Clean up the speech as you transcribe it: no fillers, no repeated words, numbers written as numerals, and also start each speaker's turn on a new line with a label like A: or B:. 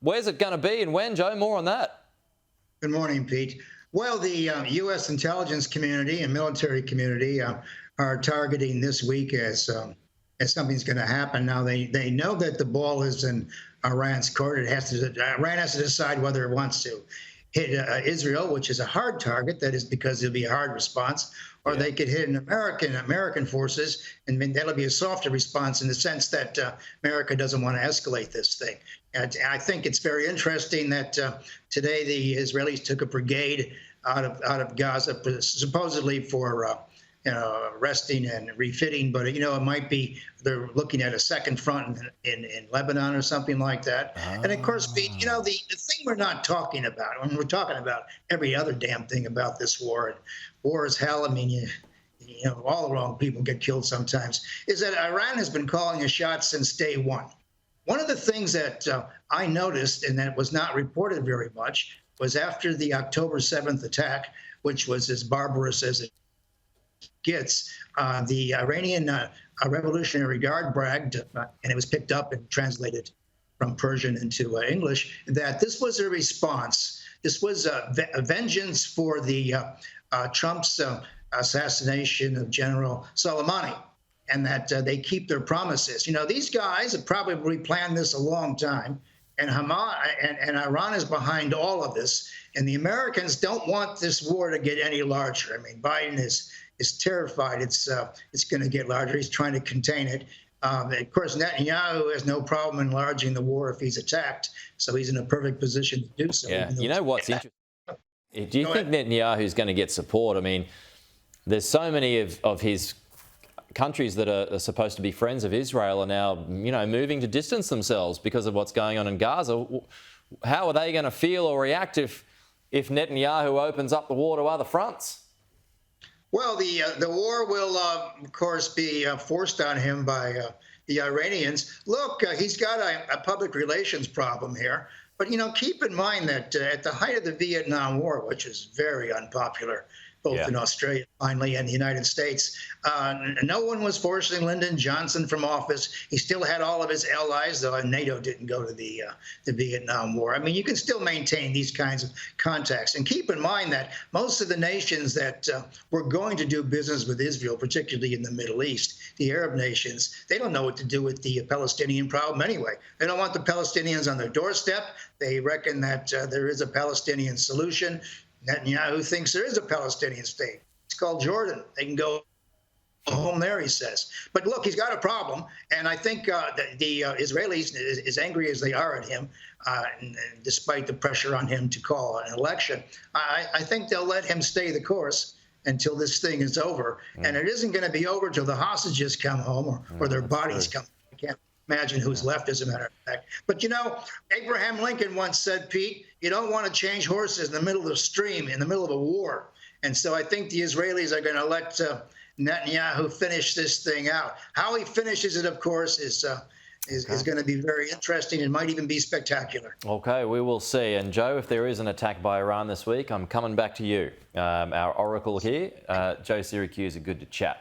A: Where's it going to be and when, Joe? More on that.
B: Good morning, Pete. Well, the U.S. intelligence community and military community are targeting this week as something's going to happen. Now, they know that the ball is in Iran's court. Iran has to decide whether it wants to hit Israel, which is a hard target. That is because it'll be a hard response, or they could hit American forces, and that'll be a softer response in the sense that America doesn't want to escalate this thing. And I think it's very interesting that today the Israelis took a brigade out of Gaza, supposedly for resting and refitting, but it might be they're looking at a second front in Lebanon or something like that. And of course, Pete, the thing we're not talking about, when we're talking about every other damn thing about this war, and war is hell. I mean, all the wrong people get killed sometimes, is that Iran has been calling a shot since day one. One of the things that I noticed, and that was not reported very much, was after the October 7th attack, which was as barbarous as it gets, the Iranian Revolutionary Guard bragged, and it was picked up and translated from Persian into English, that this was a response. This was a vengeance for the Trump's assassination of General Soleimani, and that they keep their promises. These guys have probably planned this a long time, and Hamas and Iran is behind all of this. And the Americans don't want this war to get any larger. I mean, Biden is terrified it's going to get larger. He's trying to contain it. Of course, Netanyahu has no problem enlarging the war if he's attacked, so he's in a perfect position to do so.
A: Yeah, you know what's interesting? Do you think Netanyahu's going to get support? I mean, there's so many of his countries that are supposed to be friends of Israel are now, moving to distance themselves because of what's going on in Gaza. How are they going to feel or react if Netanyahu opens up the war to other fronts?
B: Well, the war will, of course, be forced on him by the Iranians. Look, he's got a public relations problem here. But, keep in mind that at the height of the Vietnam War, which is very unpopular, both in Australia, finally, and the United States, no one was forcing Lyndon Johnson from office. He still had all of his allies, though NATO didn't go to the Vietnam War. I mean, you can still maintain these kinds of contacts. And keep in mind that most of the nations that were going to do business with Israel, particularly in the Middle East, the Arab nations, they don't know what to do with the Palestinian problem anyway. They don't want the Palestinians on their doorstep. They reckon that there is a Palestinian solution. Netanyahu thinks there is a Palestinian state. It's called Jordan. They can go home there, he says. But look, he's got a problem, and I think the Israelis, as angry as they are at him, and despite the pressure on him to call an election, I think they'll let him stay the course until this thing is over. And it isn't going to be over till the hostages come home or their bodies come home. I can't imagine who's left, as a matter of fact. But Abraham Lincoln once said, Pete, you don't want to change horses in the middle of the stream, in the middle of a war. And so I think the Israelis are going to let Netanyahu finish this thing out. How he finishes it, of course, is going to be very interesting and might even be spectacular.
A: Okay, we will see. And Joe, if there is an attack by Iran this week, I'm coming back to you. Our oracle here, Joe Siracusa, good to chat.